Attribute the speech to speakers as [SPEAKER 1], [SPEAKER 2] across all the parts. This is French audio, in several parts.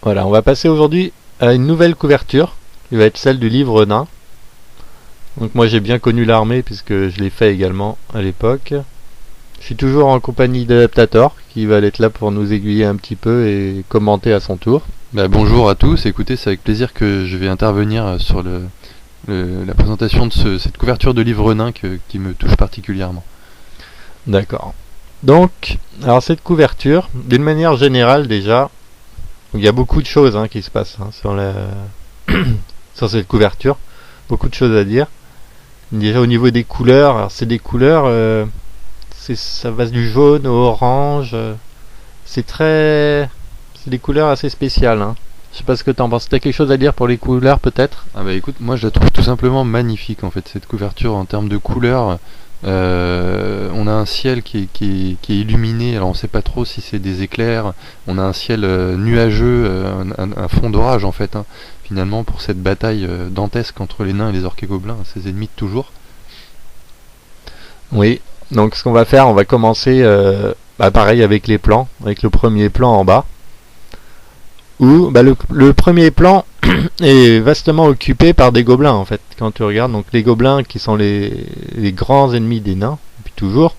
[SPEAKER 1] Voilà, on va passer aujourd'hui à une nouvelle couverture, qui va être celle du livre nain. Donc moi j'ai bien connu l'armée puisque je l'ai fait également à l'époque. Je suis toujours en compagnie d'Adaptator qui va être là pour nous aiguiller un petit peu et commenter à son tour.
[SPEAKER 2] Bonjour à tous, écoutez, c'est avec plaisir que je vais intervenir sur la présentation de cette couverture de livre nain qui me touche particulièrement.
[SPEAKER 1] D'accord. Donc, alors cette couverture, d'une manière générale déjà, il y a beaucoup de choses qui se passent sur cette couverture. Beaucoup de choses à dire. Déjà au niveau des couleurs, alors c'est des couleurs, ça va du jaune au orange. C'est des couleurs assez spéciales. Je sais pas ce que t'en penses. T'as quelque chose à dire pour les couleurs peut-être?
[SPEAKER 2] Écoute, moi je la trouve tout simplement magnifique en fait, cette couverture en termes de couleurs. On a un ciel qui est illuminé, alors on sait pas trop si c'est des éclairs, on a un ciel nuageux, un fond d'orage en fait, finalement pour cette bataille dantesque entre les nains et les orques et gobelins, ces ennemis de toujours.
[SPEAKER 1] Oui, donc ce qu'on va faire, on va commencer pareil avec les plans, avec le premier plan en bas, où le premier plan est vastement occupé par des gobelins en fait. Quand tu regardes, donc les gobelins qui sont les grands ennemis des nains, depuis toujours.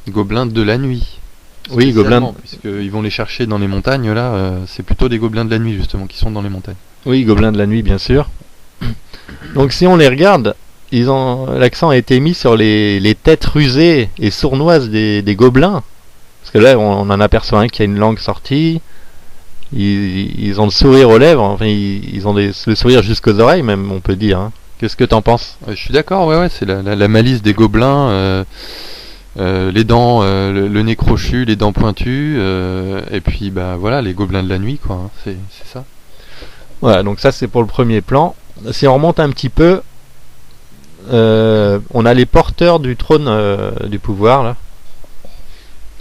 [SPEAKER 2] Gobelins de la nuit.
[SPEAKER 1] Oui, gobelins.
[SPEAKER 2] Puisqu'ils vont les chercher dans les montagnes là, c'est plutôt des gobelins de la nuit justement qui sont dans les montagnes.
[SPEAKER 1] Oui, gobelins de la nuit bien sûr. Donc si on les regarde, l'accent a été mis sur les têtes rusées et sournoises des gobelins. Parce que là, on en aperçoit un qui a une langue sortie. Ils ont le sourire aux lèvres, enfin ils ont le sourire jusqu'aux oreilles même, on peut dire. Qu'est-ce que t'en penses?
[SPEAKER 2] Je suis d'accord, ouais, c'est la malice des gobelins, les dents, le nez crochu, les dents pointues, et puis voilà, les gobelins de la nuit, quoi, c'est ça.
[SPEAKER 1] Voilà, donc ça c'est pour le premier plan. Si on remonte un petit peu, on a les porteurs du trône du pouvoir là.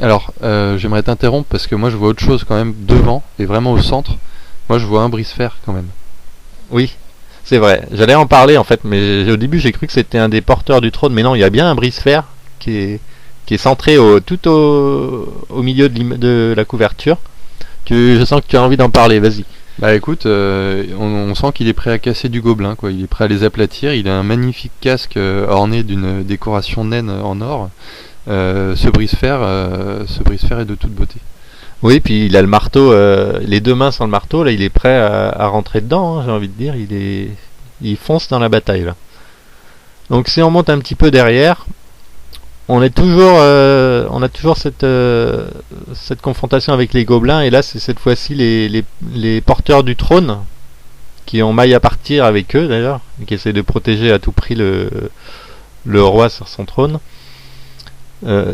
[SPEAKER 2] Alors, j'aimerais t'interrompre parce que moi je vois autre chose quand même devant et vraiment au centre. Moi je vois un brise-fer quand même.
[SPEAKER 1] Oui, c'est vrai. J'allais en parler en fait, mais au début j'ai cru que c'était un des porteurs du trône, mais non, il y a bien un brise-fer qui est centré tout au milieu de la couverture. Je sens que tu as envie d'en parler, vas-y.
[SPEAKER 2] Écoute, on sent qu'il est prêt à casser du gobelin, quoi. Il est prêt à les aplatir. Il a un magnifique casque orné d'une décoration naine en or. Ce brise-fer est de toute beauté.
[SPEAKER 1] Oui, puis il a le marteau, les deux mains sur le marteau, là il est prêt à rentrer dedans, j'ai envie de dire, il fonce dans la bataille là. Donc si on monte un petit peu derrière, on a toujours cette confrontation avec les gobelins, et là c'est cette fois-ci les porteurs du trône qui ont maille à partir avec eux d'ailleurs, et qui essaient de protéger à tout prix le roi sur son trône.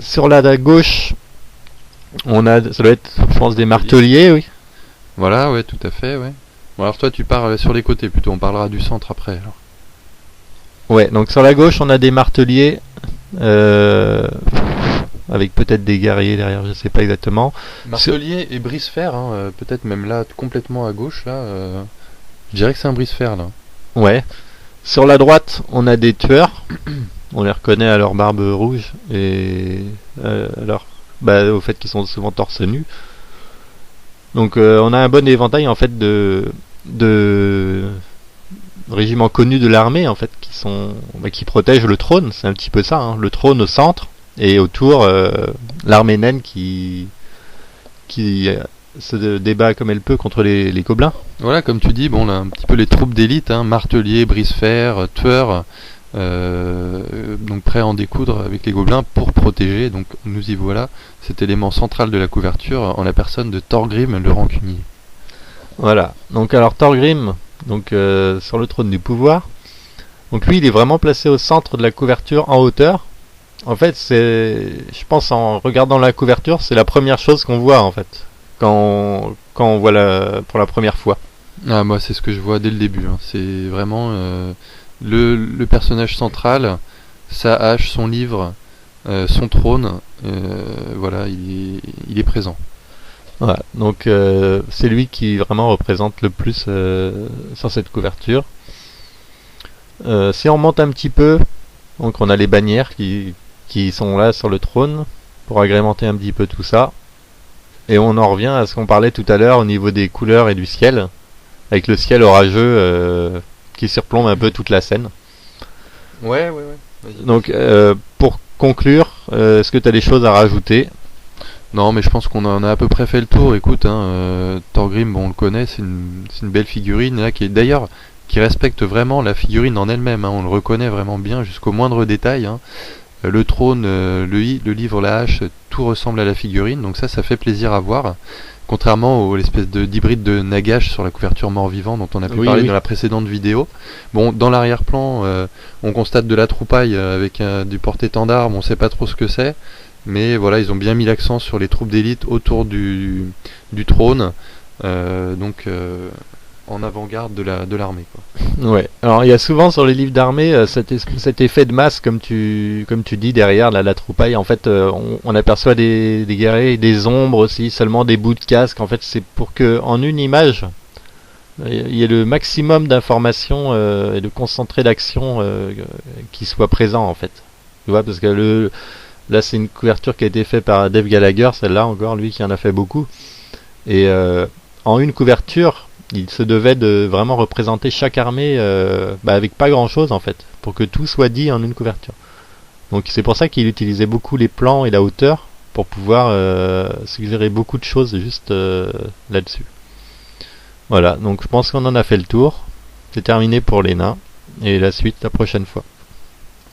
[SPEAKER 1] Sur la gauche, ça doit être, je pense, des marteliers, oui.
[SPEAKER 2] Voilà, ouais, tout à fait, ouais. Bon, alors toi, tu pars sur les côtés plutôt. On parlera du centre après. Alors.
[SPEAKER 1] Ouais, donc sur la gauche, on a des marteliers, avec peut-être des guerriers derrière, je sais pas exactement.
[SPEAKER 2] Martelier et brise-fer, peut-être même là, complètement à gauche, là. Je dirais que c'est un brise-fer, là.
[SPEAKER 1] Ouais. Sur la droite, on a des tueurs. On les reconnaît à leur barbe rouge et au fait qu'ils sont souvent torse nu. Donc on a un bon éventail en fait de régiments connus de l'armée en fait qui protègent le trône. C'est un petit peu ça, le trône au centre et autour l'armée naine qui se débat comme elle peut contre les gobelins.
[SPEAKER 2] Voilà, comme tu dis, bon là un petit peu les troupes d'élite, marteliers, brise-fer, tueurs. Donc prêt à en découdre avec les gobelins pour protéger, donc nous y voilà, cet élément central de la couverture en la personne de Thorgrim le rancunier.
[SPEAKER 1] Voilà, donc alors Thorgrim, donc sur le trône du pouvoir, donc lui il est vraiment placé au centre de la couverture en hauteur. En fait je pense en regardant la couverture, c'est la première chose qu'on voit en fait, quand on voit pour la première fois.
[SPEAKER 2] Ah moi c'est ce que je vois dès le début, c'est vraiment... Le personnage central, sa hache, son livre, son trône, voilà, il est présent.
[SPEAKER 1] Voilà, donc c'est lui qui vraiment représente le plus sur cette couverture. Si on monte un petit peu, donc on a les bannières qui sont là sur le trône pour agrémenter un petit peu tout ça. Et on en revient à ce qu'on parlait tout à l'heure au niveau des couleurs et du ciel, avec le ciel orageux qui surplombe un peu toute la scène.
[SPEAKER 2] Ouais, ouais, ouais. Vas-y.
[SPEAKER 1] Donc, pour conclure, est-ce que tu as des choses à rajouter?
[SPEAKER 2] Non, mais je pense qu'on en a à peu près fait le tour. Écoute, Thorgrim, bon, on le connaît, c'est une belle figurine là, qui est d'ailleurs qui respecte vraiment la figurine en elle-même. Hein, on le reconnaît vraiment bien jusqu'au moindre détail. Hein. Le trône, le livre, la hache, tout ressemble à la figurine, donc ça fait plaisir à voir. Contrairement à l'espèce d'hybride de Nagash sur la couverture mort-vivant dont on a pu
[SPEAKER 1] Oui,
[SPEAKER 2] parler
[SPEAKER 1] oui.
[SPEAKER 2] dans la précédente vidéo. Bon, dans l'arrière-plan, on constate de la troupaille avec du porte-étendard, on sait pas trop ce que c'est, mais voilà, ils ont bien mis l'accent sur les troupes d'élite autour du trône, donc en avant-garde de l'armée, quoi.
[SPEAKER 1] Ouais. Alors il y a souvent sur les livres d'armée cet effet de masse comme tu dis derrière la troupaille. En fait, on aperçoit des guerriers, des ombres aussi, seulement des bouts de casque. En fait, c'est pour que en une image, il y ait le maximum d'informations et de concentré d'action qui soit présent en fait. Tu vois, parce que là c'est une couverture qui a été faite par Dave Gallagher, celle-là encore, lui qui en a fait beaucoup. Et en une couverture, il se devait de vraiment représenter chaque armée avec pas grand chose en fait, pour que tout soit dit en une couverture. Donc c'est pour ça qu'il utilisait beaucoup les plans et la hauteur pour pouvoir suggérer beaucoup de choses juste là-dessus. Voilà, donc je pense qu'on en a fait le tour. C'est terminé pour les nains et la suite la prochaine fois.